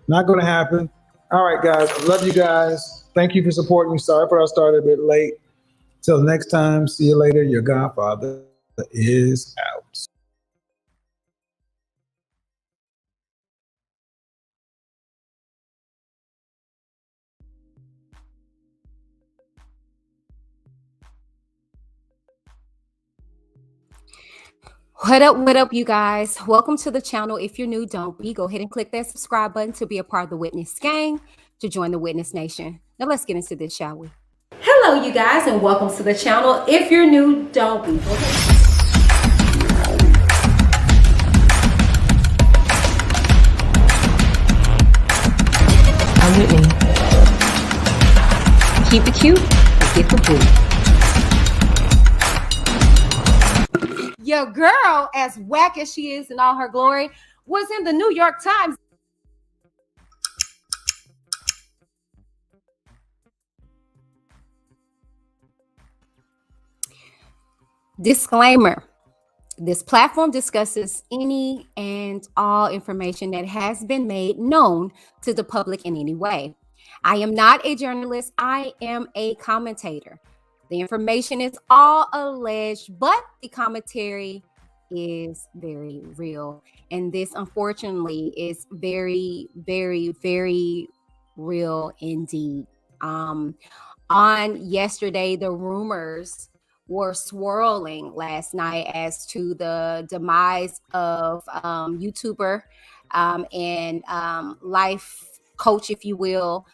Not going to happen. All right, guys. Love you guys. Thank you for supporting me. Sorry for I started a bit late. Till next time. See you later. Your godfather is out. What up, you guys? Welcome to the channel. If you're new, don't be. Go ahead and click that subscribe button to be a part of the Witness gang, to join the Witness Nation. Now let's get into this, shall we? Hello, you guys, and welcome to the channel. If you're new, don't be. Go ahead. I'm Whitney. Keep it cute, get the boot. Your girl, as whack as she is in all her glory, was in the New York Times. Disclaimer. This platform discusses any and all information that has been made known to the public in any way. I am not a journalist. I am a commentator. The information is all alleged, but the commentary is very real. And this, unfortunately, is very, very, very real indeed. On yesterday, the rumors were swirling last night as to the demise of YouTuber and life coach, if you will,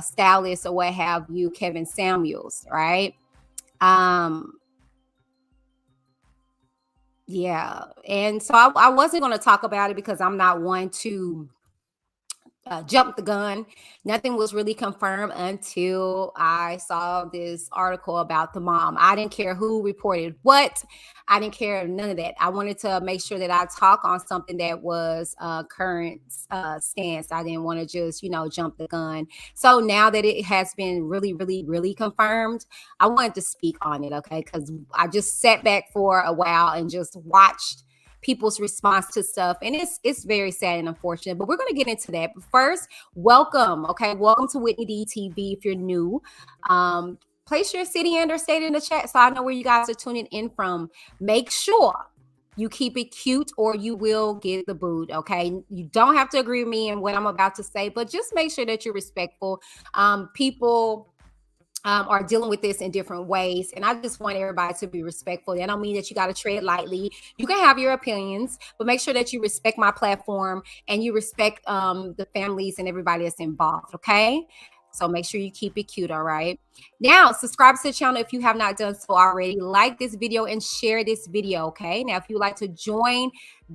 stylist or what have you, Kevin Samuels, right? Yeah. And so I wasn't going to talk about it because I'm not one to jump the gun. Nothing was really confirmed until I saw this article about the mom. I didn't care who reported what. I didn't care none of that. I wanted to make sure that I talk on something that was current stance. I didn't want to just, jump the gun. So now that it has been really, really, really confirmed, I wanted to speak on it, okay? Because I just sat back for a while and just watched people's response to stuff, and it's very sad and unfortunate, but we're going to get into that. But first, welcome to WhitneyD TV. If you're new, place your city and or state in the chat so I know where you guys are tuning in from. Make sure you keep it cute or you will get the boot. Okay, you don't have to agree with me and what I'm about to say, but just make sure that you're respectful. People are dealing with this in different ways, and I just want everybody to be respectful. That don't mean that you got to tread lightly. You can have your opinions, but make sure that you respect my platform and you respect the families and everybody that's involved. Okay, so make sure you keep it cute. All right, now subscribe to the channel if you have not done so already. Like this video and share this video. Okay, now if you like to join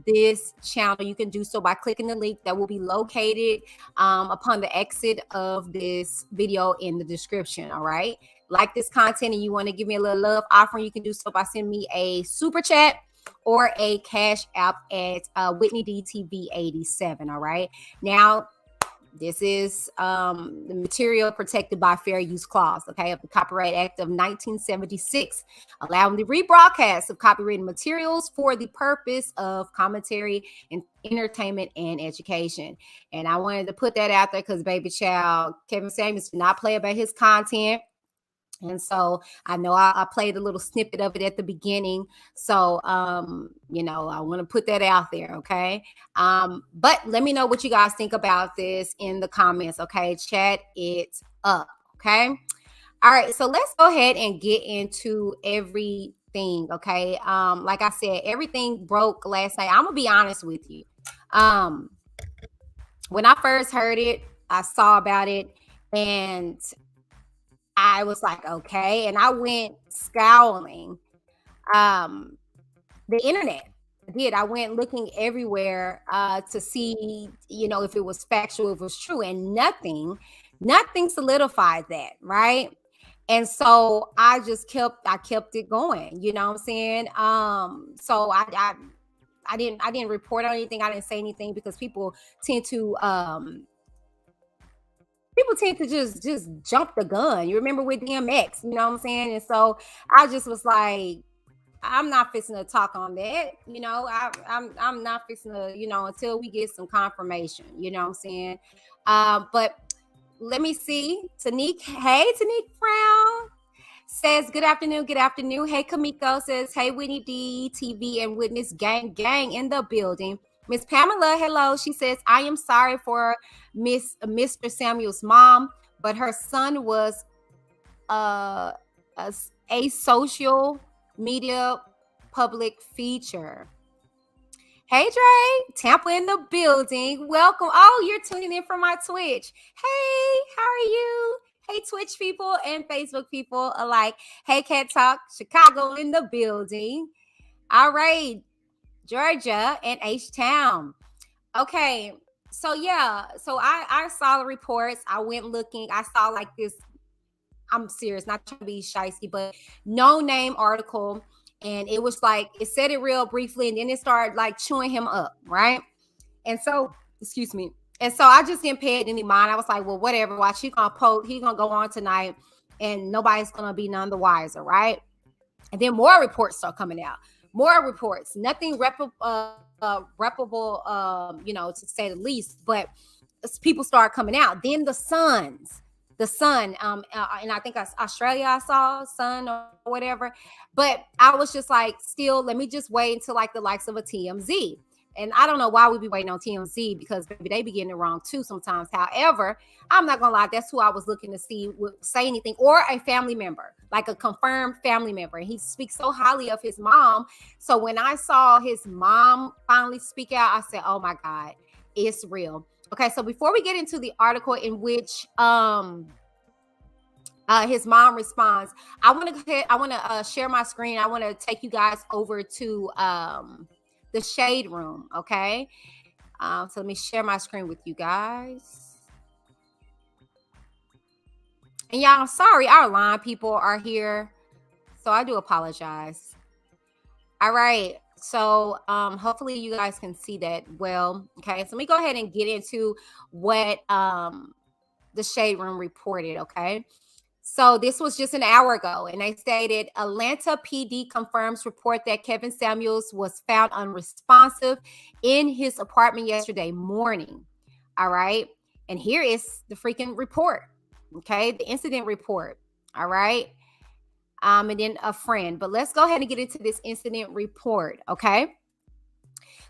this channel, you can do so by clicking the link that will be located upon the exit of this video in the description. All right, like this content and you want to give me a little love offering, you can do so by sending me a super chat or a cash app at WhitneyDTV87. all right, now this is the material protected by fair use clause, okay, of the Copyright Act of 1976, allowing the rebroadcast of copyrighted materials for the purpose of commentary and entertainment and education. And I wanted to put that out there because, baby child, Kevin Samuels did not play about his content. And so I know I played a little snippet of it at the beginning. So, I want to put that out there. Okay. But let me know what you guys think about this in the comments. Okay. Chat it up. Okay. All right. So let's go ahead and get into everything. Okay. Like I said, everything broke last night. I'm going to be honest with you. when I first heard it, I saw about it, and I was like, okay. And I went scouring um, the internet. I did. I went looking everywhere to see, if it was factual, if it was true, and nothing solidified that, right? And so I kept it going. You know what I'm saying? So I didn't report on anything. I didn't say anything because tend to just jump the gun. You remember with DMX, you know what I'm saying? And so I just was like, I'm not fixing to talk on that. I'm not fixing to, until we get some confirmation. You know what I'm saying? But let me see. Tanique, hey, Tanique Brown says, good afternoon, good afternoon. Hey, Kamiko says, hey, Whitney D, TV and Witness gang in the building. Miss Pamela, hello. She says, I am sorry for Mr. Samuel's mom, but her son was uh, a social media public feature. Hey, Dre, Tampa in the building. Welcome. Oh, you're tuning in from my Twitch. Hey, how are you? Hey, Twitch people and Facebook people alike. Hey, Cat Talk, Chicago in the building. All right, Georgia and H-Town. Okay, so yeah, so I saw the reports. I went looking. I saw like this, I'm serious, not trying to be shysty, but no name article. And it was like, it said it real briefly, and then it started like chewing him up, right? And so, excuse me. And so I just didn't pay it any mind. I was like, well, whatever. Watch, he's gonna go on tonight, and nobody's gonna be none the wiser, right? And then more reports start coming out. More reports. Nothing reputable, to say the least. But people start coming out. Then the Sun, and I think Australia, I saw Sun or whatever. But I was just like, still, let me just wait until like the likes of a TMZ. And I don't know why we be waiting on TMZ, because maybe they be getting it wrong too sometimes. However, I'm not gonna lie, that's who I was looking to see would say anything, or a family member, like a confirmed family member. And he speaks so highly of his mom. So when I saw his mom finally speak out, I said, oh my God, it's real. Okay, so before we get into the article in which his mom responds, I want to share my screen. I want to take you guys over to the Shade Room. Okay, so let me share my screen with you guys. And y'all, I'm sorry, our line people are here, so I do apologize. All right, so hopefully you guys can see that well. Okay, so let me go ahead and get into what the Shade Room reported. Okay. So this was just an hour ago, and they stated Atlanta PD confirms report that Kevin Samuels was found unresponsive in his apartment yesterday morning. All right. And here is the freaking report. Okay. The incident report. All right. And then a friend. But let's go ahead and get into this incident report. Okay.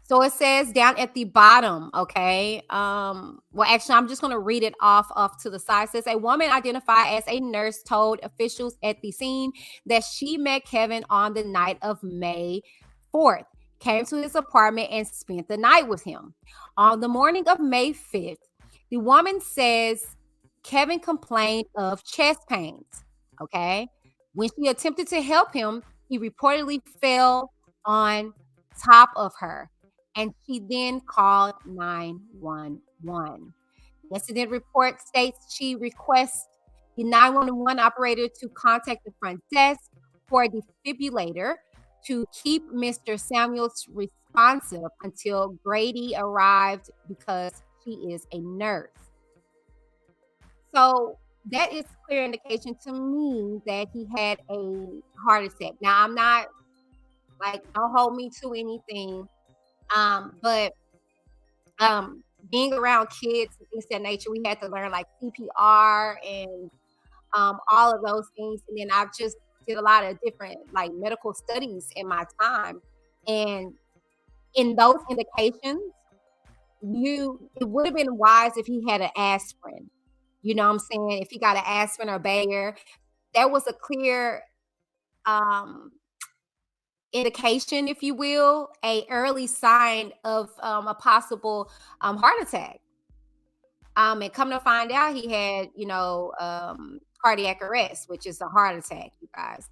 So it says down at the bottom, okay. Well, actually, I'm just going to read it off to the side. It says a woman identified as a nurse told officials at the scene that she met Kevin on the night of May 4th, came to his apartment and spent the night with him. On the morning of May 5th, the woman says Kevin complained of chest pains, okay. When she attempted to help him, he reportedly fell on top of her, and she then called 911. The incident report states she requests the 911 operator to contact the front desk for a defibrillator to keep Mr. Samuels responsive until Grady arrived, because she is a nurse. So that is clear indication to me that he had a heart attack. Now, I'm not like, don't hold me to anything. But being around kids and things of that nature, we had to learn like CPR and all of those things. And then I've just did a lot of different like medical studies in my time. And in those indications, it would have been wise if he had an aspirin. You know what I'm saying? If he got an aspirin or Bayer, that was a clear indication, if you will, a early sign of a possible heart attack. And come to find out, he had, cardiac arrest, which is a heart attack, you guys.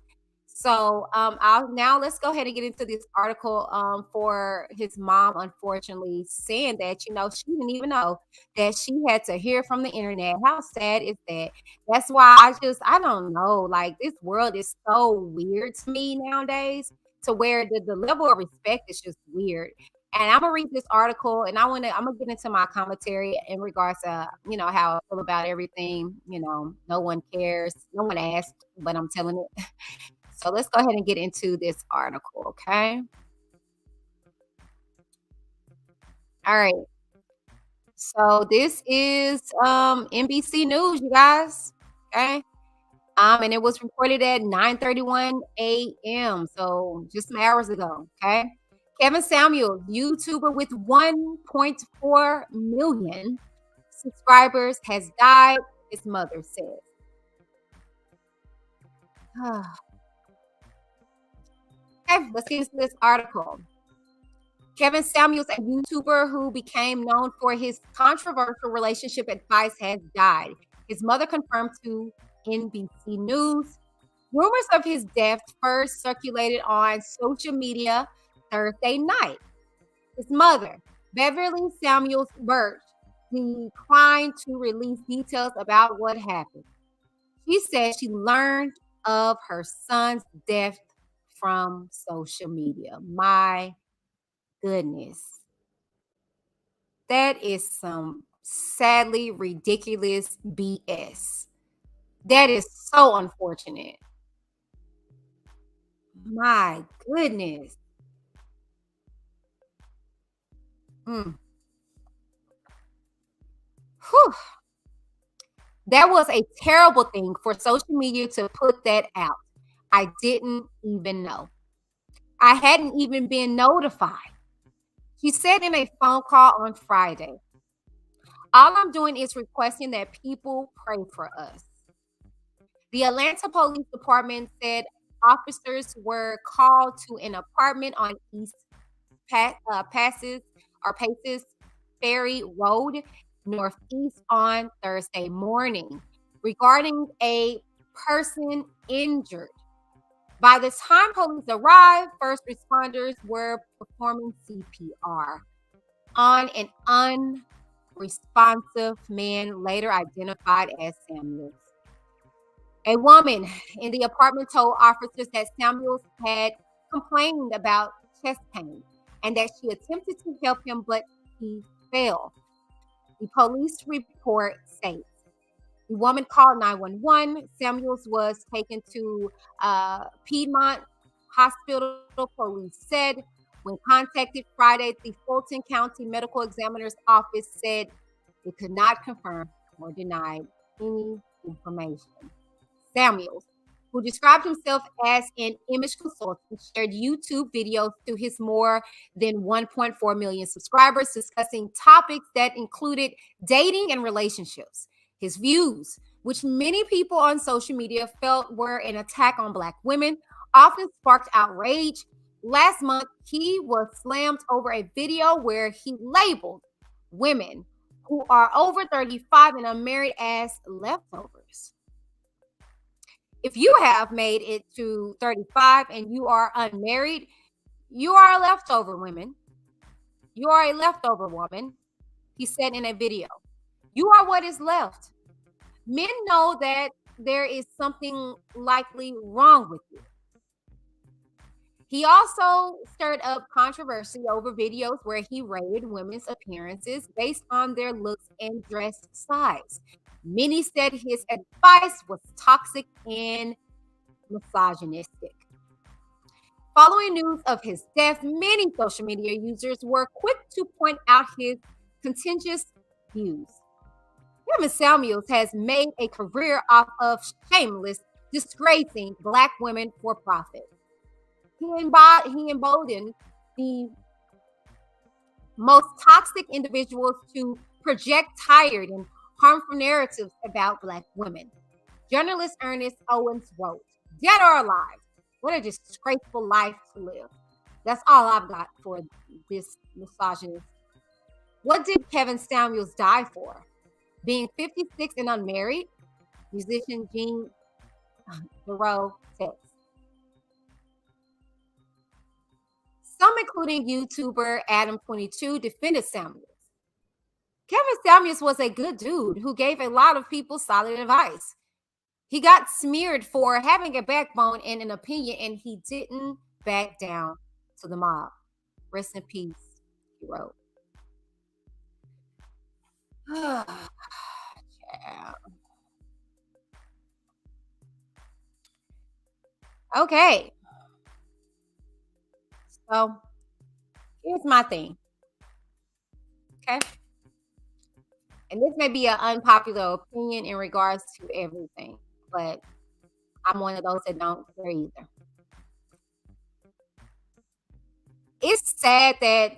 So let's go ahead and get into this article for his mom, unfortunately, saying that, she didn't even know that she had to hear from the internet. How sad is that? That's why I don't know. Like, this world is so weird to me nowadays, to where the level of respect is just weird. And I'm gonna read this article, and I'm gonna get into my commentary in regards to how I feel about everything. No one cares, no one asked, but I'm telling it. So let's go ahead and get into this article, okay? All right. So this is NBC News, you guys. Okay. And it was reported at 9:31 a.m. So just some hours ago. Okay. Kevin Samuels, YouTuber with 1.4 million subscribers, has died, his mother says. Okay, let's get into this article. Kevin Samuels, a YouTuber who became known for his controversial relationship advice, has died. His mother confirmed to NBC News. Rumors of his death first circulated on social media Thursday night. His mother, Beverly Samuels Birch, declined to release details about what happened. She said she learned of her son's death from social media. My goodness. That is some sadly ridiculous BS. That is so unfortunate. My goodness. Whew. That was a terrible thing for social media to put that out. I didn't even know. I hadn't even been notified. She said in a phone call on Friday, "All I'm doing is requesting that people pray for us." The Atlanta Police Department said officers were called to an apartment on East Paces Ferry Road, Northeast, on Thursday morning regarding a person injured. By the time police arrived, first responders were performing CPR on an unresponsive man later identified as Samuels. A woman in the apartment told officers that Samuels had complained about chest pain and that she attempted to help him, but he fell. The police report states the woman called 911. Samuels was taken to Piedmont Hospital, police said. When contacted Friday, the Fulton County Medical Examiner's Office said it could not confirm or deny any information. Samuels, who described himself as an image consultant, shared YouTube videos to his more than 1.4 million subscribers discussing topics that included dating and relationships. His views, which many people on social media felt were an attack on Black women, often sparked outrage. Last month, he was slammed over a video where he labeled women who are over 35 and unmarried as leftovers. If you have made it to 35 and you are unmarried, you are a leftover woman. You are a leftover woman, he said in a video. You are what is left. Men know that there is something likely wrong with you. He also stirred up controversy over videos where he rated women's appearances based on their looks and dress size. Many said his advice was toxic and misogynistic. Following news of his death, many social media users were quick to point out his contentious views. Kevin Samuels has made a career off of shameless disgracing Black women for profit. He emboldened the most toxic individuals to project tired and harmful narratives about Black women. Journalist Ernest Owens wrote, "Dead or alive, what a disgraceful life to live." That's all I've got for this misogynist. What did Kevin Samuels die for? Being 56 and unmarried, musician Jean Barrow text. Some, including YouTuber Adam22, defended Samuels. Kevin Samuels was a good dude who gave a lot of people solid advice. He got smeared for having a backbone and an opinion, and he didn't back down to the mob. Rest in peace, he wrote. Yeah. Okay. So here's my thing. Okay. And this may be an unpopular opinion in regards to everything, but I'm one of those that don't care either. It's sad that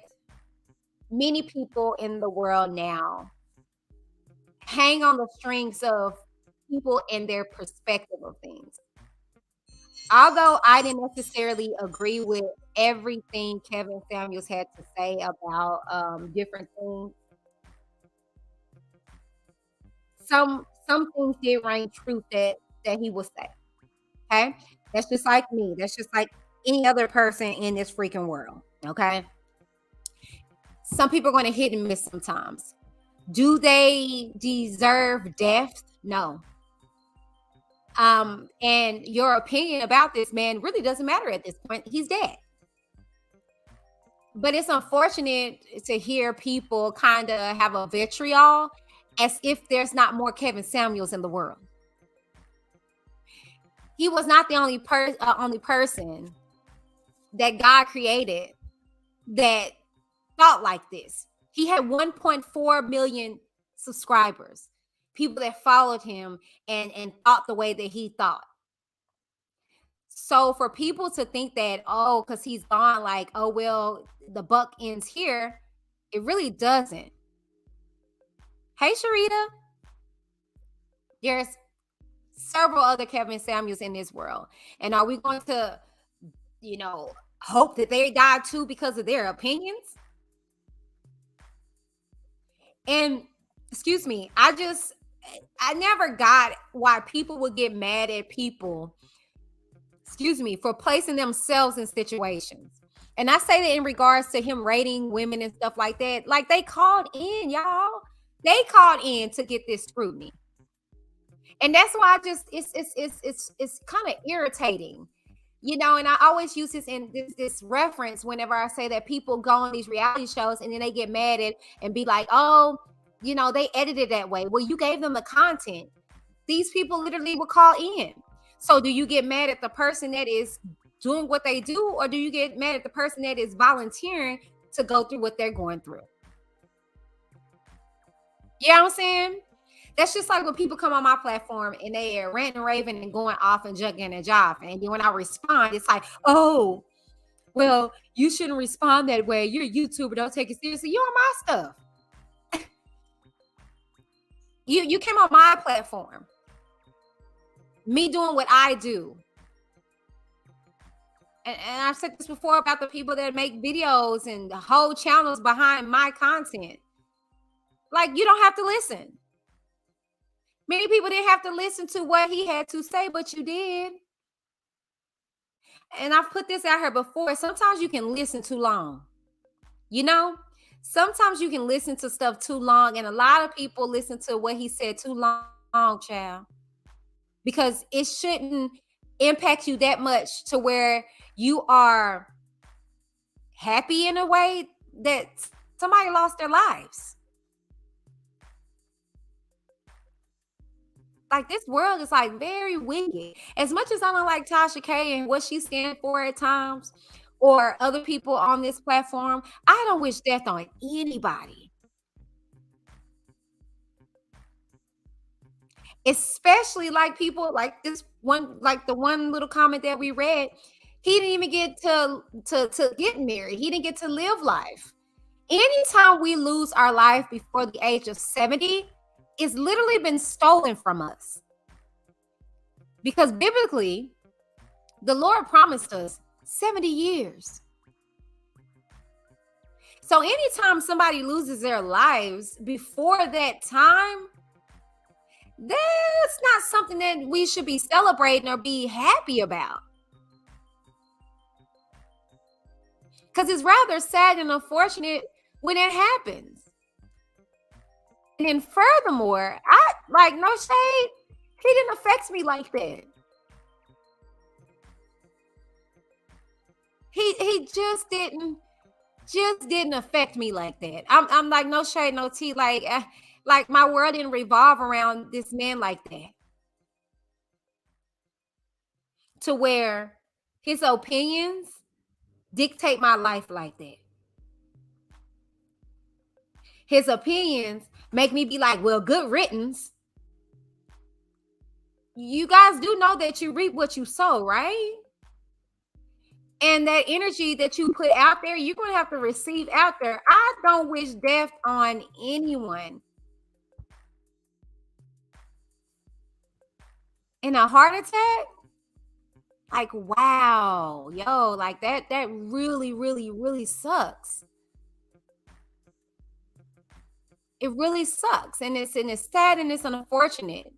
many people in the world now hang on the strings of people and their perspective of things. Although I didn't necessarily agree with everything Kevin Samuels had to say about different things, some things did reign truth that he would say. Okay, that's just like me. That's just like any other person in this freaking world. Okay, some people are going to hit and miss sometimes. Do they deserve death? No. And your opinion about this man really doesn't matter at this point. He's dead. But it's unfortunate to hear people kind of have a vitriol as if there's not more Kevin Samuels in the world. He was not the only person that God created that thought like this. He had 1.4 million subscribers, people that followed him and thought the way that he thought. So for people to think that, oh, because he's gone, like, oh, well, the buck ends here, it really doesn't. Hey, Sharita. There's several other Kevin Samuels in this world. And are we going to, hope that they die too because of their opinions? And excuse me, I never got why people would get mad at people, for placing themselves in situations. And I say that in regards to him rating women and stuff like that. Like, they called in, y'all. They called in to get this scrutiny. And that's why it's kind of irritating. And I always use this reference whenever I say that people go on these reality shows and then they get mad at and be like, oh, they edited that way. Well, you gave them the content. These people literally will call in. So do you get mad at the person that is doing what they do, or do you get mad at the person that is volunteering to go through what they're going through? You know what I'm saying? That's just like when people come on my platform and they are ranting and raving and going off and jugging and jiving. And then when I respond, it's like, oh, well, you shouldn't respond that way. You're a YouTuber. Don't take it seriously. You're on my stuff. You came on my platform. Me doing what I do. And I've said this before about the people that make videos and the whole channels behind my content. Like, you don't have to listen. Many people didn't have to listen to what he had to say, but you did. And I've put this out here before. Sometimes you can listen too long. Sometimes you can listen to stuff too long. And a lot of people listen to what he said too long, child. Because it shouldn't impact you that much to where you are happy in a way that somebody lost their lives. Like, this world is like very wicked. As much as I don't like Tasha K and what she stands for at times, or other people on this platform, I don't wish death on anybody. Especially like people like this one, like the one little comment that we read. He didn't even get to get married. He didn't get to live life. Anytime we lose our life before the age of 70, it's literally been stolen from us. Because biblically, the Lord promised us 70 years. So anytime somebody loses their lives before that time, that's not something that we should be celebrating or be happy about. Because it's rather sad and unfortunate when it happens. And then furthermore, I like, no shade, he didn't affect me like that. He just didn't affect me like that. I'm like, no shade, no tea. Like my world didn't revolve around this man like that. To where his opinions dictate my life like that. His opinions make me be like, well, good riddance. You guys do know that you reap what you sow, right? And that energy that you put out there, you're going to have to receive out there. I don't wish death on anyone. And a heart attack? Like, wow, yo, like that really, really, really sucks. It really sucks. And it's sad and it's unfortunate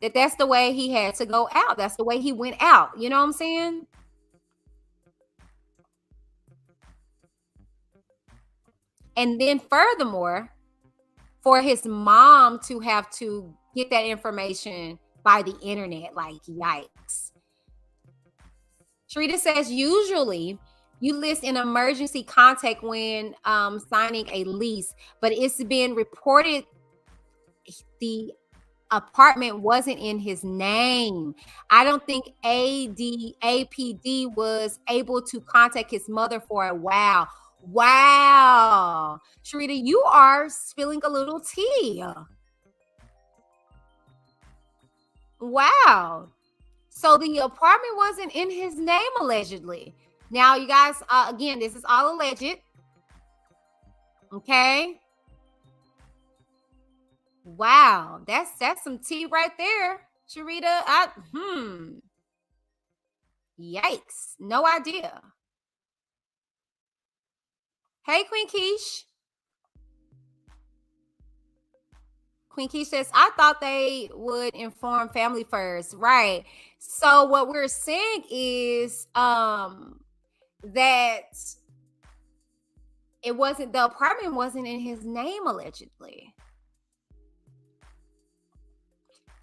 that that's the way he had to go out. That's the way he went out. You know what I'm saying? And then furthermore, for his mom to have to get that information by the internet, like, yikes. Sharita says, usually you list an emergency contact when signing a lease, but it's been reported the apartment wasn't in his name. I don't think APD was able to contact his mother for a while. Wow. Sharita, you are spilling a little tea. Wow. So the apartment wasn't in his name, allegedly. Now, you guys, again, this is all alleged. Okay. Wow. That's some tea right there, Sharita. Yikes. No idea. Hey, Queen Keish. Queen Keish says, I thought they would inform family first. Right. So what we're saying is that the apartment wasn't in his name, allegedly.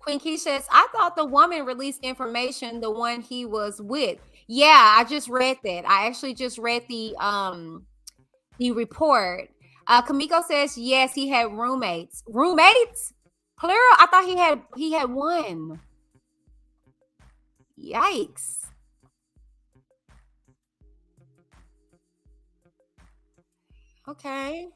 Queen Keish says, I thought the woman released information, the one he was with. Yeah, I just read that. I actually just read the report. Kamiko says, yes, he had roommates. Roommates? Plural? I thought he had one. Yikes. Okay.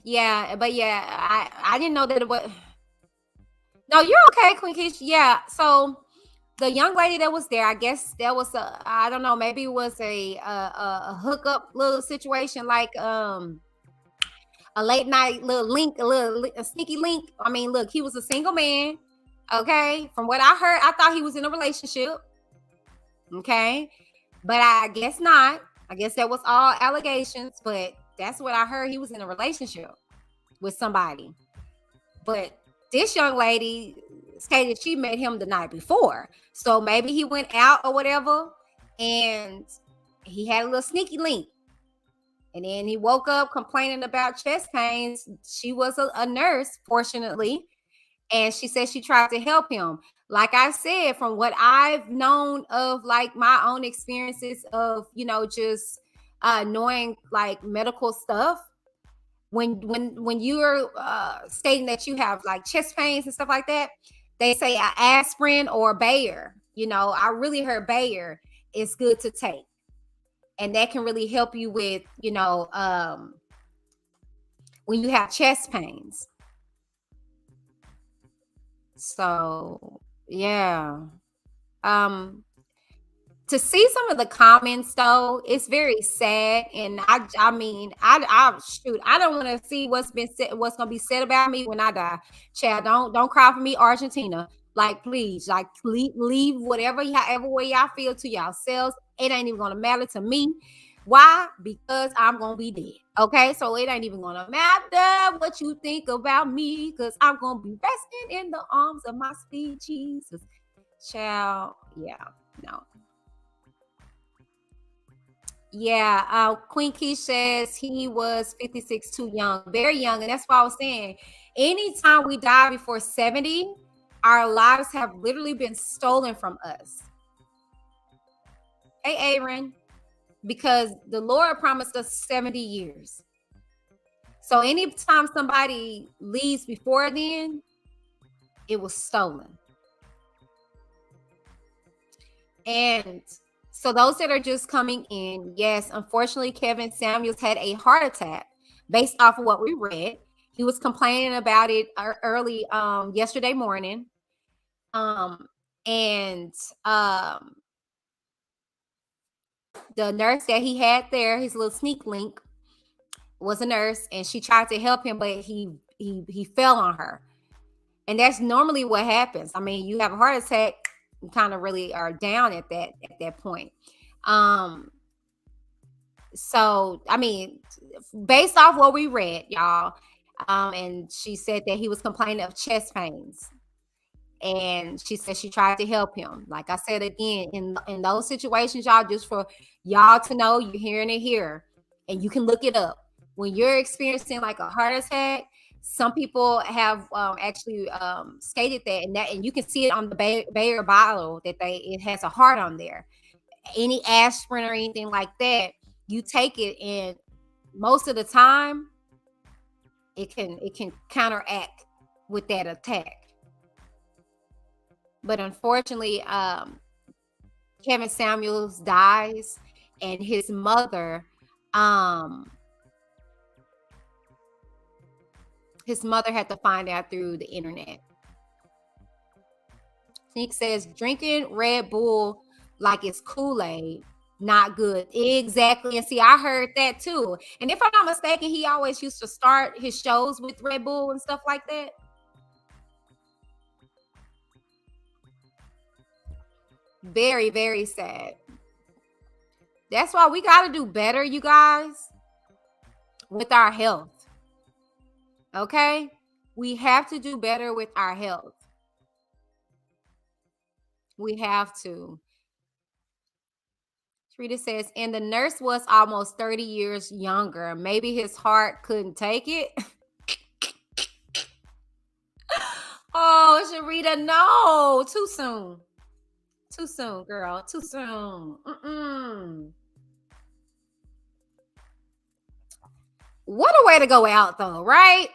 Yeah, but yeah, I didn't know that it was. No, you're okay, Queen Keish. Yeah, so the young lady that was there, I guess that was I don't know, maybe it was a hookup little situation, like a late night little link, a sneaky link. I mean, look, he was a single man. Okay, from what I heard, I thought he was in a relationship. Okay, but I guess not. I guess that was all allegations, but that's what I heard. He was in a relationship with somebody. But this young lady stated she met him the night before. So maybe he went out or whatever, and he had a little sneaky link. And then he woke up complaining about chest pains. She was a nurse, fortunately. And she said she tried to help him. Like I said, from what I've known of, like, my own experiences of, just knowing like medical stuff, when you're stating that you have like chest pains and stuff like that, they say aspirin or Bayer. I really heard Bayer is good to take, and that can really help you with when you have chest pains. So yeah, to see some of the comments though, it's very sad. And I mean, I shoot, I don't want to see what's gonna be said about me when I die. Child, don't cry for me, Argentina. Like, please, like, leave whatever, however way y'all feel to yourselves. It ain't even gonna matter to me. Why? Because I'm gonna be dead. Okay, so it ain't even gonna matter what you think about me, because I'm gonna be resting in the arms of my sweet Jesus. Child, yeah, no. Yeah, Queen Key says he was 56, too young, very young. And that's why I was saying, anytime we die before 70, our lives have literally been stolen from us. Hey, Aaron, because the Lord promised us 70 years. So anytime somebody leaves before then, it was stolen. And so those that are just coming in, yes, unfortunately, Kevin Samuels had a heart attack based off of what we read. He was complaining about it early yesterday morning. And the nurse that he had there, his little sneak link, was a nurse, and she tried to help him, but he fell on her. And that's normally what happens. I mean, you have a heart attack, you kind of really are down at that point. So I mean, based off what we read, y'all, and she said that he was complaining of chest pains. And she said she tried to help him. Like I said again, in those situations, y'all, just for y'all to know, you're hearing it here, and you can look it up. When you're experiencing like a heart attack, some people have actually stated that, and you can see it on the Bayer bottle that it has a heart on there. Any aspirin or anything like that, you take it, and most of the time, it can counteract with that attack. But unfortunately, Kevin Samuels dies, and his mother had to find out through the internet. Sneak says, drinking Red Bull like it's Kool-Aid, not good. Exactly. And see, I heard that too. And if I'm not mistaken, he always used to start his shows with Red Bull and stuff like that. Very, very sad. That's why we got to do better, you guys, with our health. Okay? We have to do better with our health. We have to. Rita says, and the nurse was almost 30 years younger. Maybe his heart couldn't take it. Oh, Sharita, no. Too soon. Too soon, girl. Too soon. What a way to go out, though, right?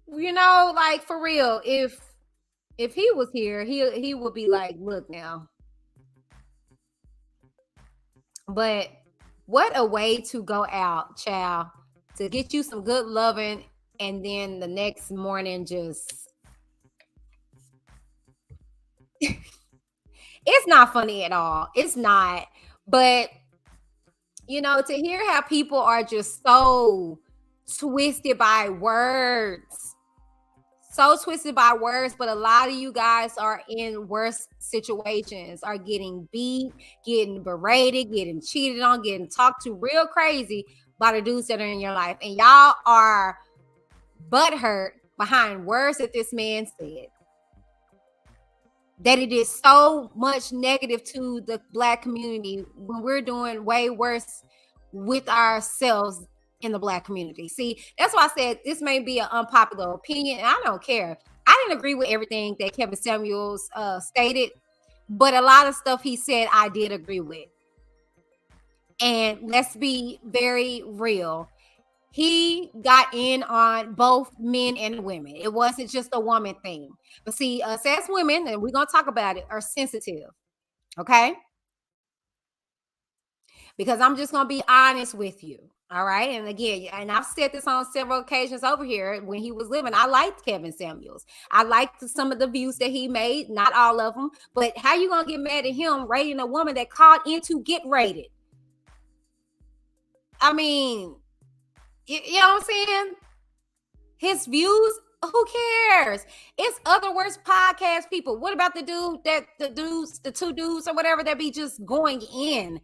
You know, like, for real, if he was here, he would be like, look now. But what a way to go out, child, to get you some good loving, and then the next morning just... It's not funny at all. It's not. But, you know, to hear how people are just so twisted by words. So twisted by words, but a lot of you guys are in worse situations, are getting beat, getting berated, getting cheated on, getting talked to real crazy by the dudes that are in your life. And y'all are butthurt behind words that this man said. That it is so much negative to the Black community when we're doing way worse with ourselves in the Black community. See, that's why I said this may be an unpopular opinion, and I don't care. I didn't agree with everything that Kevin Samuels stated, but a lot of stuff he said I did agree with. And let's be very real. He got in on both men and women. It wasn't just a woman thing. But see, us as women, and we're going to talk about it, are sensitive. Okay? Because I'm just going to be honest with you. All right. And again, and I've said this on several occasions over here when he was living. I liked Kevin Samuels. I liked some of the views that he made, not all of them. But how you going to get mad at him rating a woman that called in to get rated? I mean, you know what I'm saying? His views Who cares? It's other worse podcast people. What about the two dudes or whatever that be just going in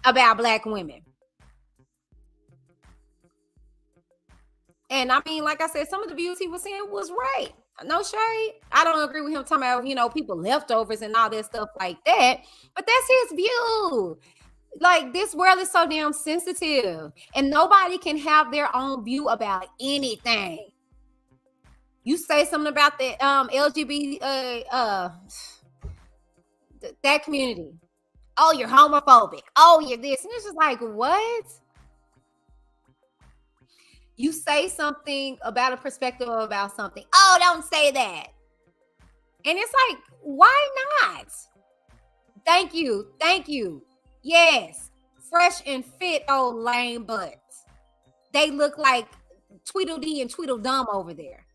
about Black women? And I mean, like I said, some of the views he was saying was right. No shade. I don't agree with him talking about, people leftovers and all that stuff like that. But that's his view. Like, this world is so damn sensitive. And nobody can have their own view about anything. You say something about the LGBT that community. Oh, you're homophobic. Oh, you're this. And it's just like, what? You say something about a perspective about something. Oh, don't say that. And it's like, why not? Thank you. Thank you. Yes. Fresh and fit old lame butts. They look like Tweedledee and Tweedledum over there.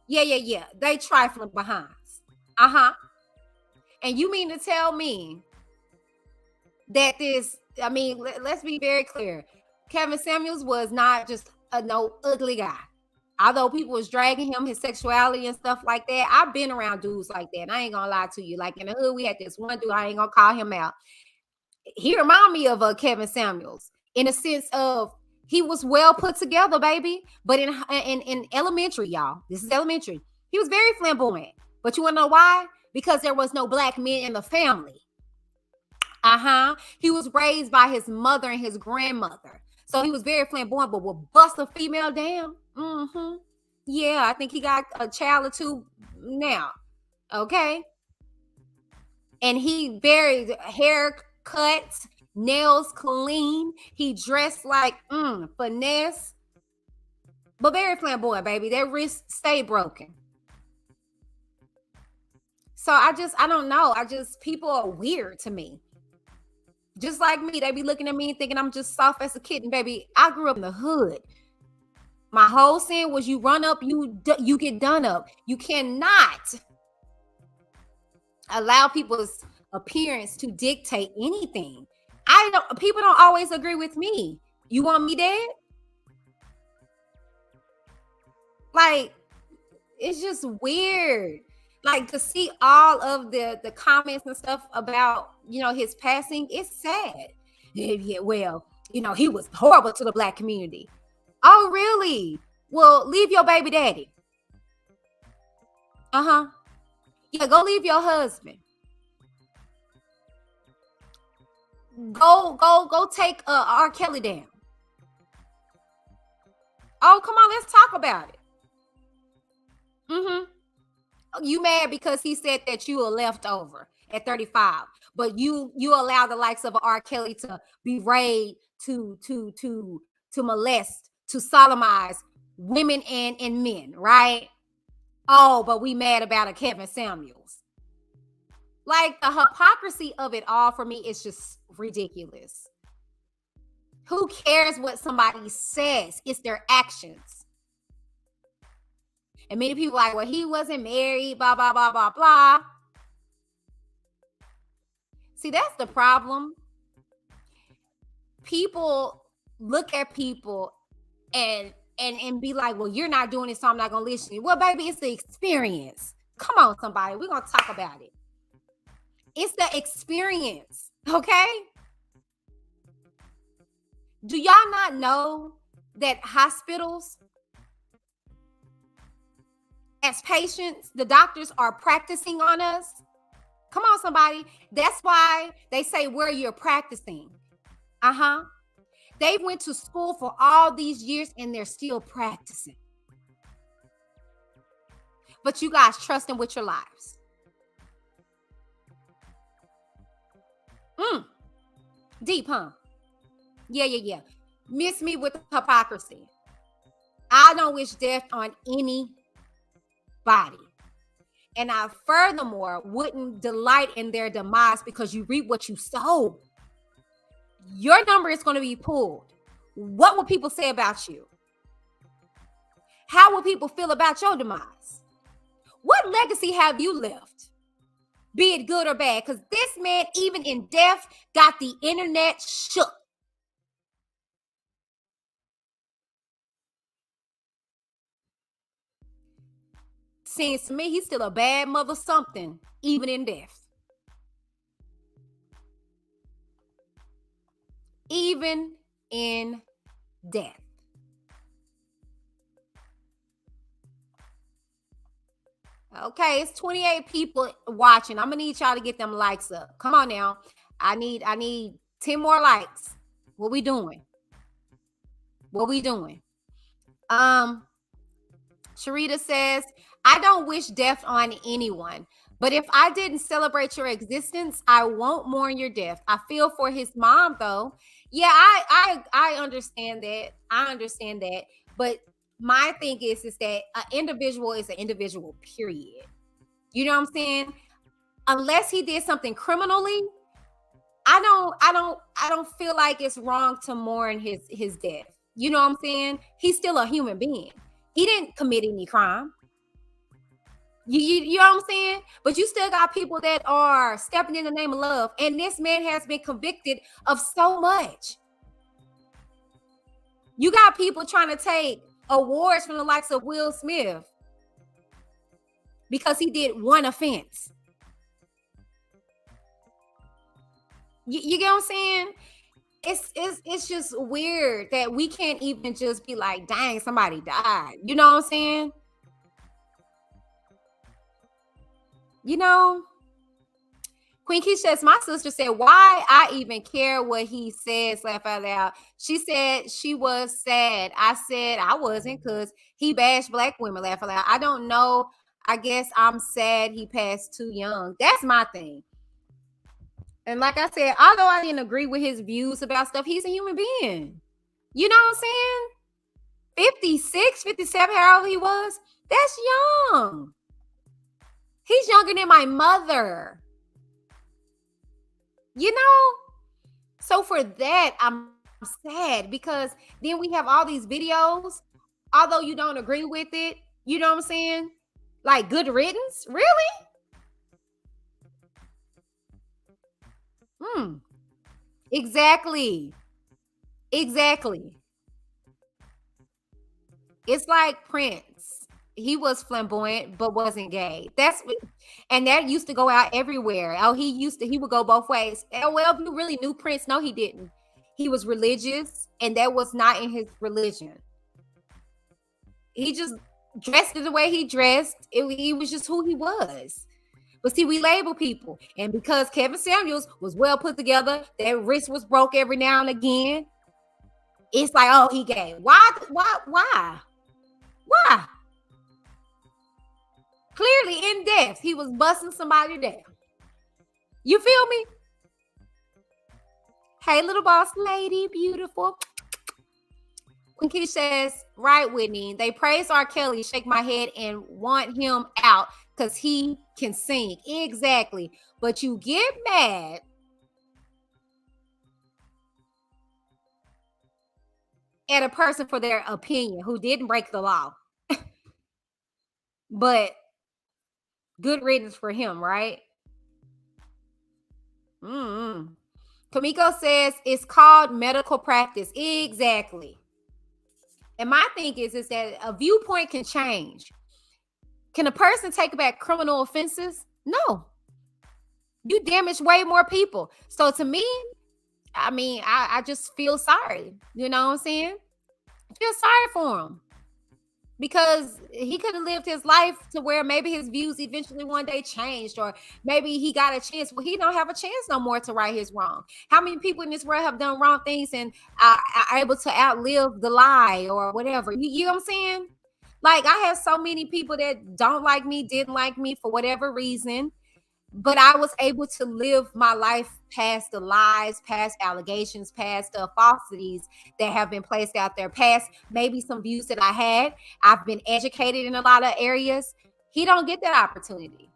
Yeah. They trifling behinds. And you mean to tell me that let's be very clear. Kevin Samuels was not just no ugly guy. Although people was dragging him, his sexuality and stuff like that. I've been around dudes like that. And I ain't gonna lie to you. Like in the hood, we had this one dude, I ain't gonna call him out. He reminded me of Kevin Samuels in a sense of he was well put together, baby. But in elementary, y'all, this is elementary. He was very flamboyant. But you wanna know why? Because there was no Black men in the family. He was raised by his mother and his grandmother. So he was very flamboyant, but will bust a female down. Yeah, I think he got a child or two now. Okay. And he very haircuts, nails clean. He dressed like finesse. But very flamboyant, baby. Their wrists stay broken. So I don't know. People are weird to me. Just like me, they be looking at me and thinking I'm just soft as a kitten, baby. I grew up in the hood. My whole saying was you run up, you get done up. You cannot allow people's appearance to dictate anything. People don't always agree with me. You want me dead? Like, it's just weird. Like, to see all of the comments and stuff about, his passing, it's sad. Yeah, well, he was horrible to the Black community. Oh, really? Well, leave your baby daddy. Yeah, go leave your husband. Go take R. Kelly down. Oh, come on, let's talk about it. You mad because he said that you were left over at 35, but you allow the likes of R. Kelly to berate, to molest, to sodomize women and men, right? Oh, but we mad about a Kevin Samuels. Like, the hypocrisy of it all for me is just ridiculous. Who cares what somebody says? It's their actions. And many people are like, well, he wasn't married, blah, blah, blah, blah, blah. See, that's the problem. People look at people and be like, well, you're not doing it, so I'm not going to listen to you. Well, baby, it's the experience. Come on, somebody. We're going to talk about it. It's the experience, okay? Do y'all not know that hospitals, as patients, the doctors are practicing on us? Come on, somebody. That's why they say where you're practicing. They went to school for all these years and they're still practicing. But you guys trust them with your lives. Deep, huh? Yeah. Miss me with hypocrisy. I don't wish death on anybody. And I furthermore wouldn't delight in their demise because you reap what you sow. Your number is going to be pulled. What will people say about you? How will people feel about your demise? What legacy have you left? Be it good or bad, because this man, even in death, got the internet shook. seems to me he's still a bad mother something, even in death. Even in death. Okay, it's 28 people watching. I'm gonna need y'all to get them likes up. Come on now. I need 10 more likes. What we doing? What we doing? Sharita says, I don't wish death on anyone, but if I didn't celebrate your existence, I won't mourn your death. I feel for his mom though. Yeah, I understand that. I understand that. But my thing is that an individual is an individual, period. You know what I'm saying? Unless he did something criminally, I don't feel like it's wrong to mourn his death. You know what I'm saying? He's still a human being. He didn't commit any crime. You know what I'm saying? But you still got people that are stepping in the name of love. And this man has been convicted of so much. You got people trying to take awards from the likes of Will Smith because he did one offense. You get what I'm saying? It's just weird that we can't even just be like, dang, somebody died. You know what I'm saying? You know, Queen Keisha says, my sister said, why I even care what he says, laugh out loud. She said she was sad. I said I wasn't because he bashed black women, laugh out loud. I don't know. I guess I'm sad he passed too young. That's my thing. And like I said, although I didn't agree with his views about stuff, he's a human being. You know what I'm saying? 56, 57, however he was, that's young. He's younger than my mother. You know? So for that, I'm sad because then we have all these videos, although you don't agree with it. You know what I'm saying? Like good riddance? Really? Exactly. Exactly. It's like Prince. He was flamboyant, but wasn't gay. And that used to go out everywhere. Oh, he would go both ways. Oh, well, you really knew Prince. No, he didn't. He was religious, and that was not in his religion. He just dressed the way he dressed. He was just who he was. But see, we label people. And because Kevin Samuels was well put together, their wrist was broke every now and again. It's like, oh, he gay. Why? Clearly in death, he was busting somebody down. You feel me? Hey, little boss lady, beautiful. When Keisha says, right, Whitney, they praise R. Kelly, shake my head and want him out because he can sing. Exactly. But you get mad at a person for their opinion who didn't break the law. But good riddance for him, right? Kamiko says it's called medical practice. Exactly. And my thing is that a viewpoint can change. Can a person take back criminal offenses? No. You damage way more people. So to me, I mean, I just feel sorry. You know what I'm saying? I feel sorry for him. Because he could have lived his life to where maybe his views eventually one day changed, or maybe he got a chance. Well, he don't have a chance no more to right his wrong. How many people in this world have done wrong things and are able to outlive the lie or whatever? You know what I'm saying? Like, I have so many people that don't like me, didn't like me for whatever reason, but I was able to live my life past the lies, past allegations, past the falsities that have been placed out there, past maybe some views that I had. I've been educated in a lot of areas. He don't get that opportunity.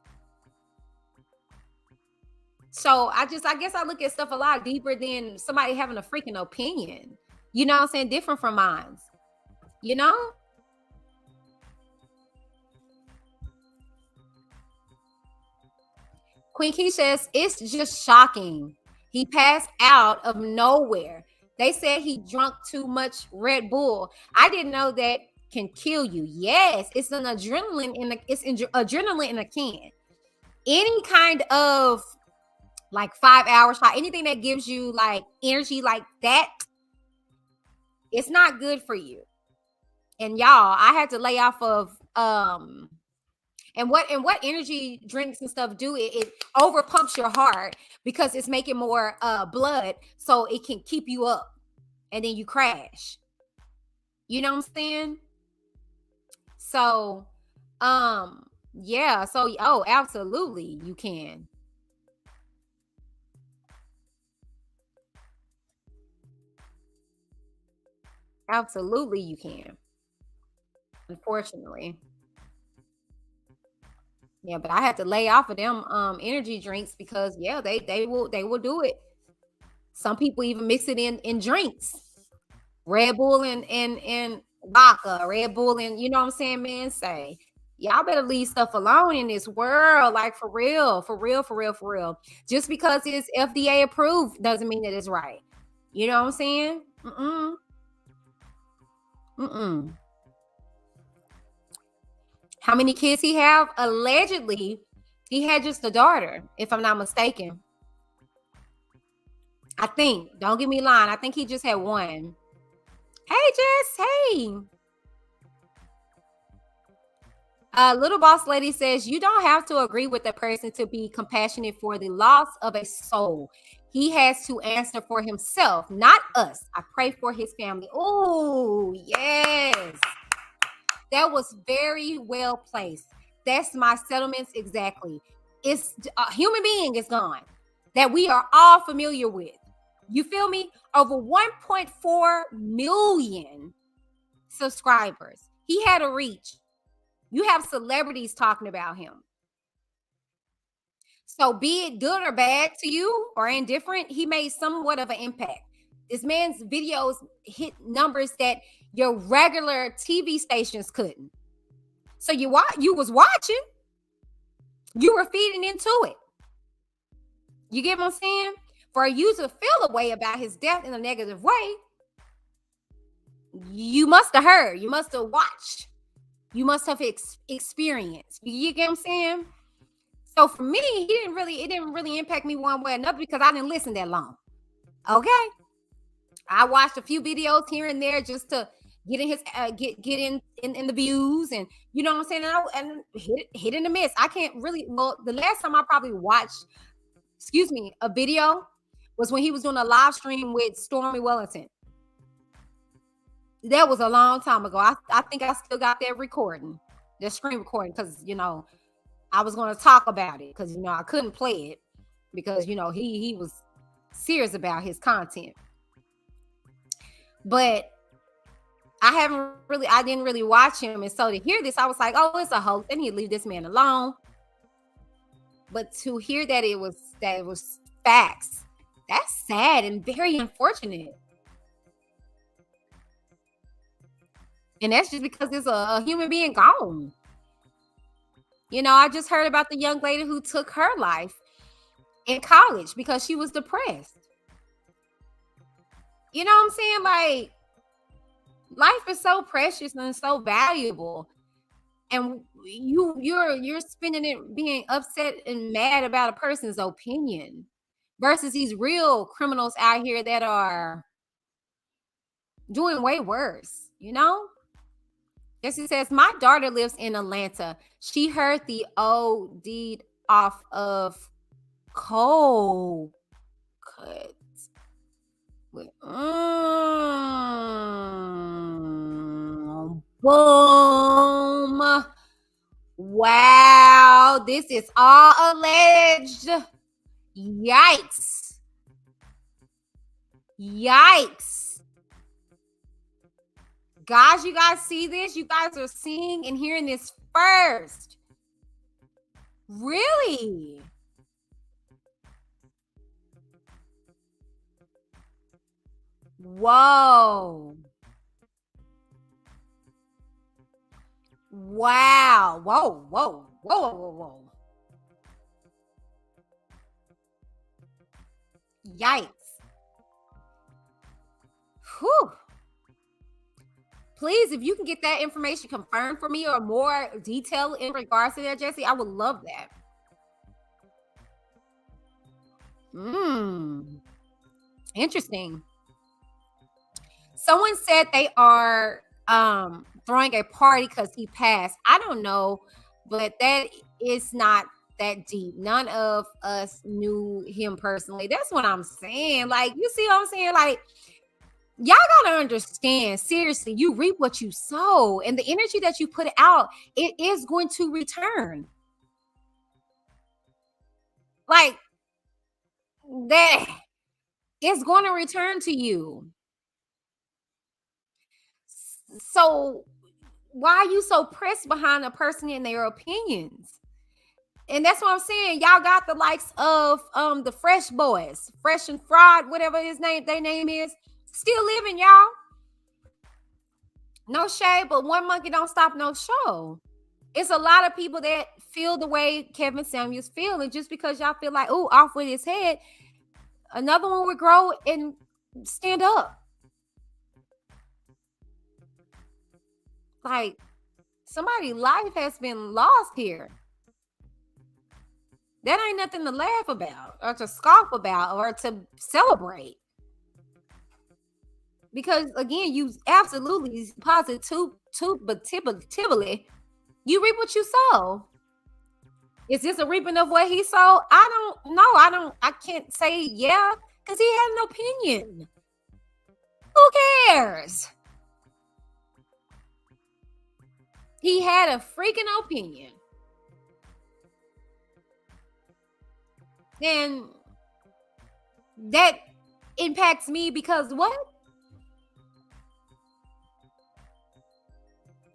So I guess I look at stuff a lot deeper than somebody having a freaking opinion. You know what I'm saying? Different from mine. You know? Queen Key says, it's just shocking. He passed out of nowhere. They said he drunk too much Red Bull. I didn't know that can kill you. Yes, it's an adrenaline adrenaline in a can. Any kind of like 5 hour shot, anything that gives you like energy like that, it's not good for you. And y'all, I had to lay off of and what energy drinks and stuff do, it over pumps your heart because it's making more blood, so it can keep you up and then you crash. You know what I'm saying? So yeah, so oh, absolutely you can. Absolutely you can. Unfortunately. Yeah, but I had to lay off of them energy drinks because yeah, they will do it. Some people even mix it in drinks. Red Bull and vodka, Red Bull and you know what I'm saying, man? Say, y'all better leave stuff alone in this world. Like for real, for real, for real, for real. Just because it's FDA approved doesn't mean that it's right. You know what I'm saying? How many kids he have? Allegedly, he had just a daughter, if I'm not mistaken. I think. Don't get me lying. I think he just had one. Hey, Jess. Hey. Little boss lady says, you don't have to agree with the person to be compassionate for the loss of a soul. He has to answer for himself, not us. I pray for his family. Oh, yes. That was very well placed. That's my settlements exactly. It's a human being is gone that we are all familiar with. You feel me? Over 1.4 million subscribers. He had a reach. You have celebrities talking about him. So be it good or bad to you or indifferent, he made somewhat of an impact. This man's videos hit numbers that your regular TV stations couldn't. So you was watching, you were feeding into it. You get what I'm saying? For you to feel a way about his death in a negative way, you must have heard, you must have watched, you must have experienced. You get what I'm saying? So for me, it didn't really impact me one way or another because I didn't listen that long. Okay, I watched a few videos here and there just to get in his get in the views, and you know what I'm saying, and hit in the miss. I can't really. Well, the last time I probably watched, a video was when he was doing a live stream with Stormy Wellington. That was a long time ago. I think I still got that recording, the screen recording, because I was going to talk about it because I couldn't play it because he was serious about his content. But I didn't really watch him, and so to hear this, I was like, oh, it's a hoax. They need to leave this man alone. But to hear that it was facts, that's sad and very unfortunate. And that's just because there's a human being gone. I just heard about the young lady who took her life in college because she was depressed. You know what I'm saying? Like, life is so precious and so valuable. And you're spending it being upset and mad about a person's opinion versus these real criminals out here that are doing way worse, Jesse says, my daughter lives in Atlanta. She heard the OD off of cold cuts. Boom. Wow. This is all alleged. Yikes. Guys, you guys see this? You guys are seeing and hearing this first. Really? Whoa. Wow. Whoa. Yikes. Whew. please, if you can get that information confirmed for me or more detail in regards to that, Jesse, I would love that. Interesting. Someone said they are throwing a party because he passed. I don't know, but that is not that deep. None of us knew him personally. That's what I'm saying. Like, you see what I'm saying? Like, y'all gotta understand, seriously, you reap what you sow, and the energy that you put out, it is going to return. Like, that is going to return to you. So why are you so pressed behind a person and their opinions? And that's what I'm saying. Y'all got the likes of the Fresh Boys, Fresh and Fraud, whatever their name is, still living, y'all. No shade, but one monkey don't stop no show. It's a lot of people that feel the way Kevin Samuels feel, and just because y'all feel like, oh, off with his head, another one would grow and stand up. Like, somebody's life has been lost here. That ain't nothing to laugh about or to scoff about or to celebrate. Because again, you absolutely positively, you reap what you sow. Is this a reaping of what he sowed? I don't know. I can't say yeah, because he had an opinion. Who cares? He had a freaking opinion. And that impacts me because what?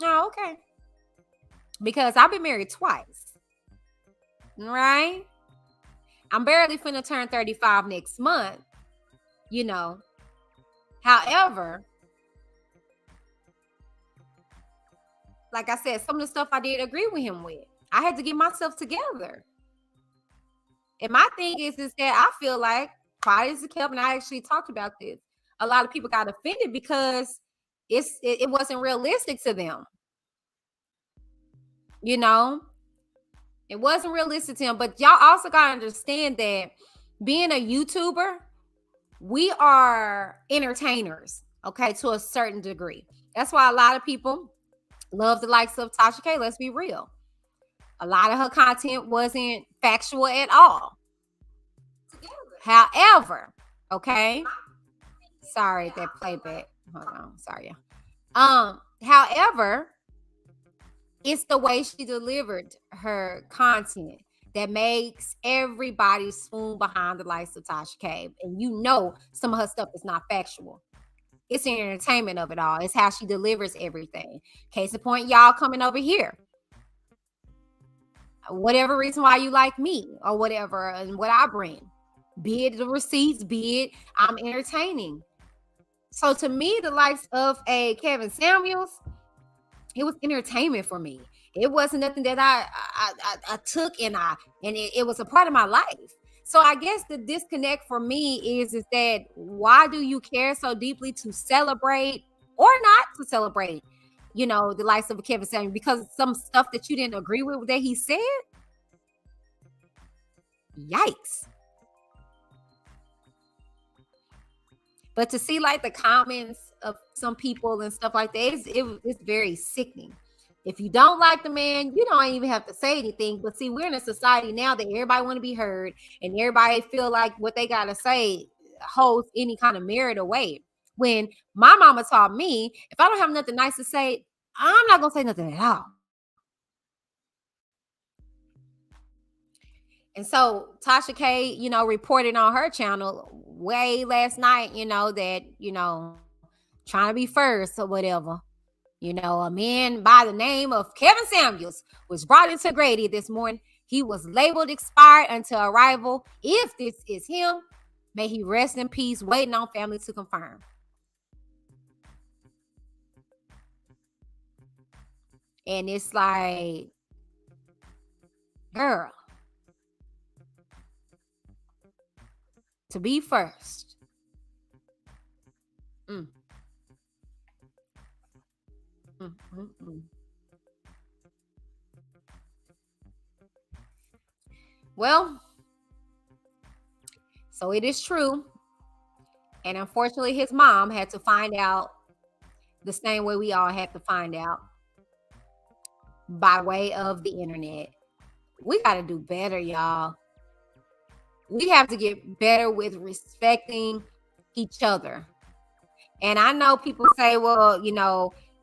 Oh, okay. Because I've been married twice. Right? I'm barely finna turn 35 next month. You know. However, like I said, some of the stuff I did agree with him with. I had to get myself together. And my thing is that I feel like, quiet as it kept, and I actually talked about this. A lot of people got offended because it wasn't realistic to them. You know, it wasn't realistic to them. But y'all also gotta understand that being a YouTuber, we are entertainers, okay, to a certain degree. That's why a lot of people love the likes of Tasha K. Let's be real. A lot of her content wasn't factual at all. However, okay. Sorry, that playback. Hold on. Sorry. However, it's the way she delivered her content that makes everybody swoon behind the likes of Tasha K. And you know some of her stuff is not factual. It's the entertainment of it all. It's how she delivers everything. Case in point, y'all coming over here. Whatever reason why you like me or whatever and what I bring. Be it the receipts, be it I'm entertaining. So to me, the likes of a Kevin Samuels, it was entertainment for me. It wasn't nothing that I took and it was a part of my life. So I guess the disconnect for me is that why do you care so deeply to celebrate or not to celebrate, you know, the likes of Kevin Samuels because some stuff that you didn't agree with that he said? Yikes. But to see like the comments of some people and stuff like that, it's very sickening. If you don't like the man, you don't even have to say anything. But see, we're in a society now that everybody want to be heard and everybody feel like what they got to say holds any kind of merit away. When my mama taught me, if I don't have nothing nice to say, I'm not going to say nothing at all. And so Tasha K, you know, reported on her channel way last night, you know, that, you know, trying to be first or whatever. You know, a man by the name of Kevin Samuels was brought into Grady this morning. He was labeled expired until arrival. If this is him, may he rest in peace, waiting on family to confirm. And it's like, girl, to be first. Mm, mm, mm. Well, so it is true. And unfortunately, his mom had to find out the same way we all had to find out, by way of the internet. We got to do better, y'all. We have to get better with respecting each other. And I know people say, well,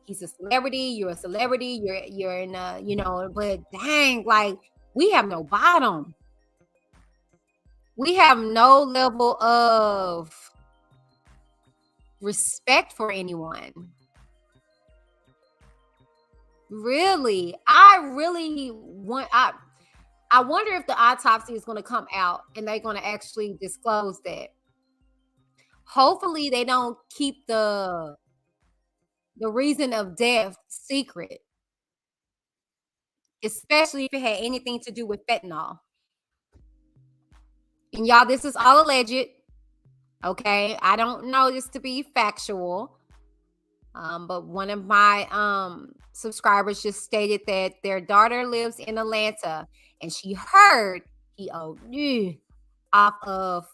he's a celebrity, you're a celebrity, you're in but dang, like, we have no bottom. We have no level of respect for anyone. Really, I wonder if the autopsy is going to come out and they're going to actually disclose that. Hopefully they don't keep the reason of death secret, especially if it had anything to do with fentanyl. And y'all, this is all alleged. Okay, I don't know this to be factual. But one of my subscribers just stated that their daughter lives in Atlanta and she heard he OD off of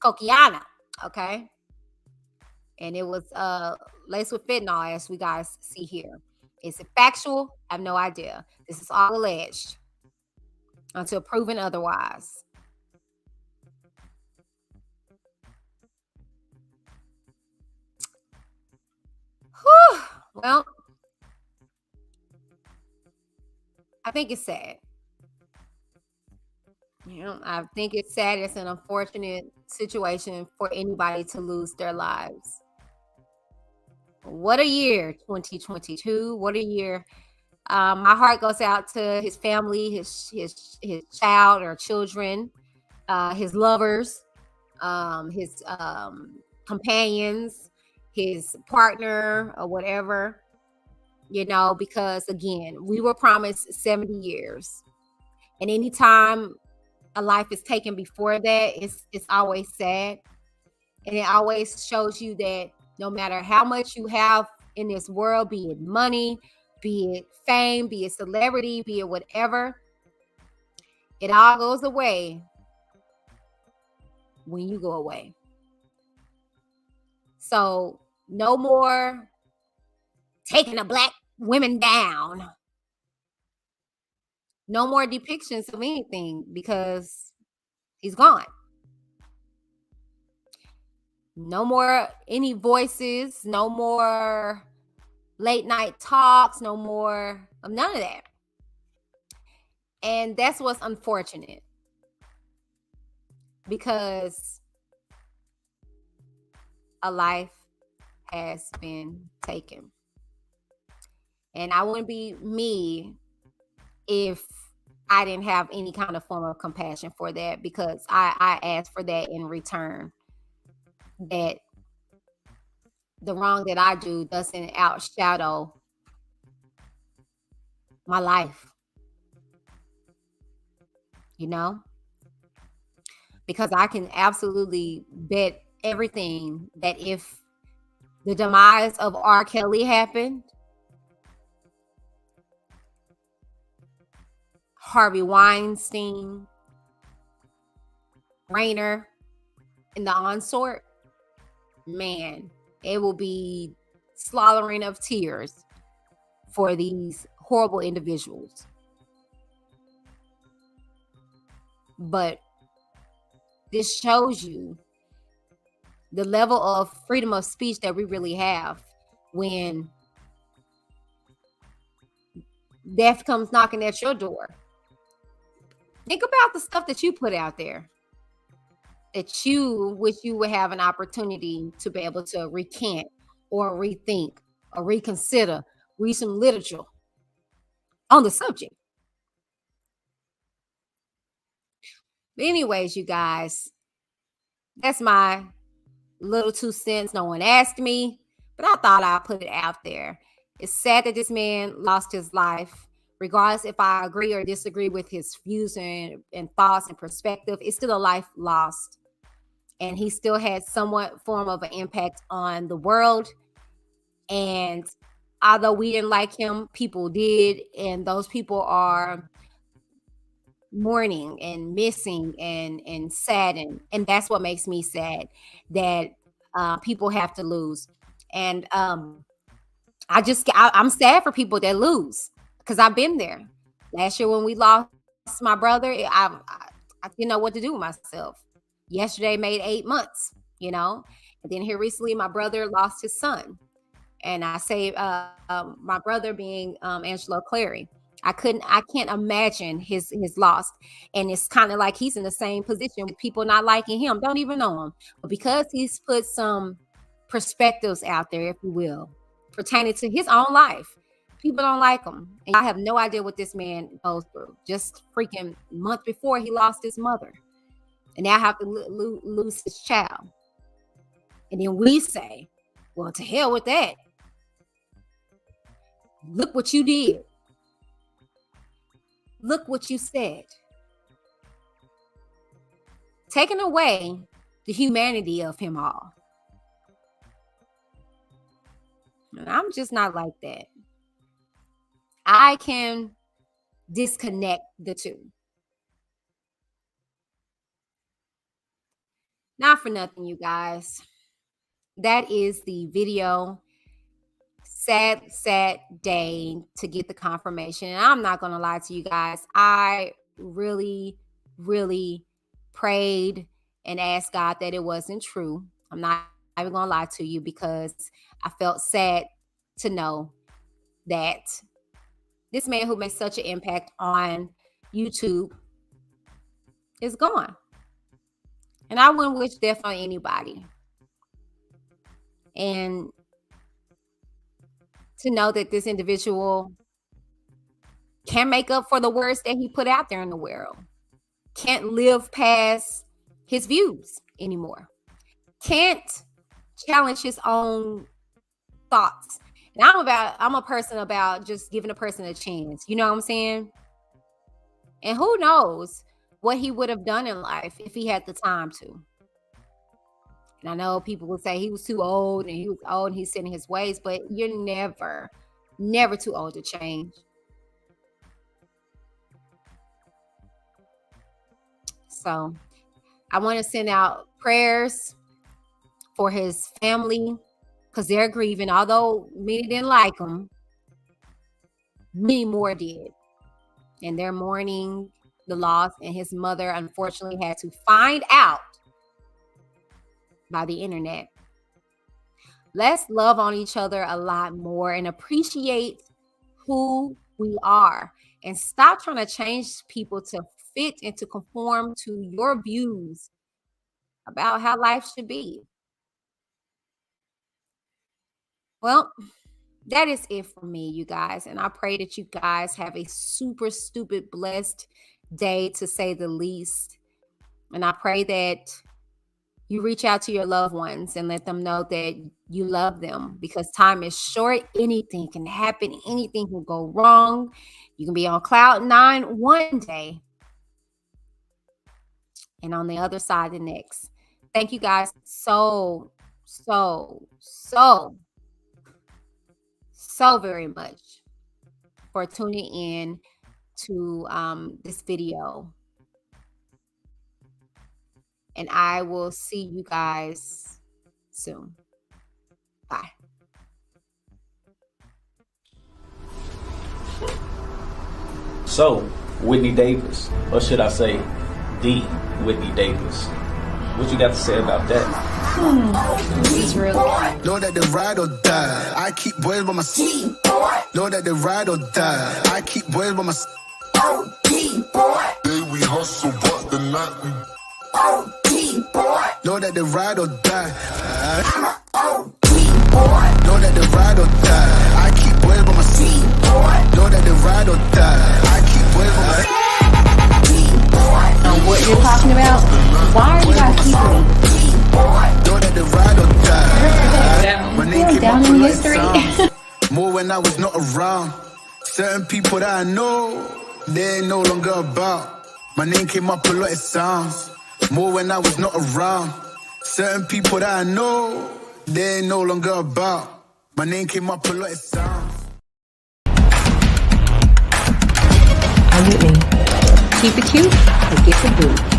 Coquiana. Okay. And it was laced with fentanyl, as we guys see here. Is it factual? I have no idea. This is all alleged until proven otherwise. Whew. Well, I think it's sad. I think it's sad. It's an unfortunate situation for anybody to lose their lives. What a year, 2022. What a year. My heart goes out to his family, his child or children, his lovers, his companions, his partner or whatever, because again, we were promised 70 years. And anytime a life is taken before that, it's always sad. And it always shows you that no matter how much you have in this world, be it money, be it fame, be it celebrity, be it whatever, it all goes away when you go away. So no more taking a black women down. No more depictions of anything because he's gone. No more any voices, no more late night talks, no more of none of that. And that's what's unfortunate, because a life has been taken. And I wouldn't be me if I didn't have any kind of form of compassion for that, because I asked for that in return. That the wrong that I do doesn't outshadow my life, because I can absolutely bet everything that if the demise of R. Kelly happened, Harvey Weinstein, Rainer, and the consort, man, it will be slaughtering of tears for these horrible individuals. But this shows you the level of freedom of speech that we really have when death comes knocking at your door. Think about the stuff that you put out there that you wish you would have an opportunity to be able to recant or rethink or reconsider, read some literature on the subject. But anyways, you guys, that's my little 2 cents. No one asked me, but I thought I'd put it out there. It's sad that this man lost his life. Regardless if I agree or disagree with his views and thoughts and perspective, it's still a life lost. And he still had somewhat form of an impact on the world. And although we didn't like him, people did, and those people are mourning and missing and saddened, and that's what makes me sad, that people have to lose. And I'm sad for people that lose, because I've been there. Last year when we lost my brother, I didn't know what to do with myself. Yesterday made 8 months, and then here recently my brother lost his son, and I say my brother being Angelo Clary. I can't imagine his loss. And it's kind of like he's in the same position with people not liking him, don't even know him. But because he's put some perspectives out there, if you will, pertaining to his own life, people don't like him. And I have no idea what this man goes through. Just freaking month before he lost his mother. And now have to lose his child. And then we say, well, to hell with that. Look what you did. Look what you said. Taking away the humanity of him all. And I'm just not like that. I can disconnect the two. Not for nothing, you guys. That is the video. Sad day to get the confirmation. And I'm not going to lie to you guys. I really, really prayed and asked God that it wasn't true. I'm not even going to lie to you, because I felt sad to know that this man who made such an impact on YouTube is gone. And I wouldn't wish death on anybody. And to know that this individual can't make up for the words that he put out there in the world, can't live past his views anymore, can't challenge his own thoughts. And I'm a person about just giving a person a chance. You know what I'm saying? And who knows what he would have done in life if he had the time to. And I know people will say he was too old and he's set in his ways, but you're never too old to change. So I want to send out prayers for his family, because they're grieving. Although many didn't like him, many more did. And they're mourning the loss. And his mother, unfortunately, had to find out by the internet. Let's love on each other a lot more and appreciate who we are, and stop trying to change people to fit and to conform to your views about how life should be. Well, that is it for me, you guys. And I pray that you guys have a super stupid blessed day, to say the least. And I pray that you reach out to your loved ones and let them know that you love them, because time is short. Anything can happen. Anything can go wrong. You can be on cloud 9 one day and on the other side the next. Thank you guys so very much for tuning in to this video. And I will see you guys soon. Bye. So, Whitney Davis, or should I say, the Whitney Davis. What you got to say about that? This is real. Know that they ride or die. I keep boys by my side. Know that they ride or die. I keep boys by my side. Day we hustle, but the night we Know that they ride or die. Know that they ride or die. I keep boys by my side. Know that they ride or die. I keep boys by my side. What you're talking about? Why are you guys keeping me? Know that they ride or die. My name came Down up in with history. sounds. More when I was not around. Certain people that I know, they ain't no longer about. My name came up a lot of sounds. More when I was not around. Certain people that I know, they ain't no longer about. My name came up a lot of sounds. Keep it cute or get the boot.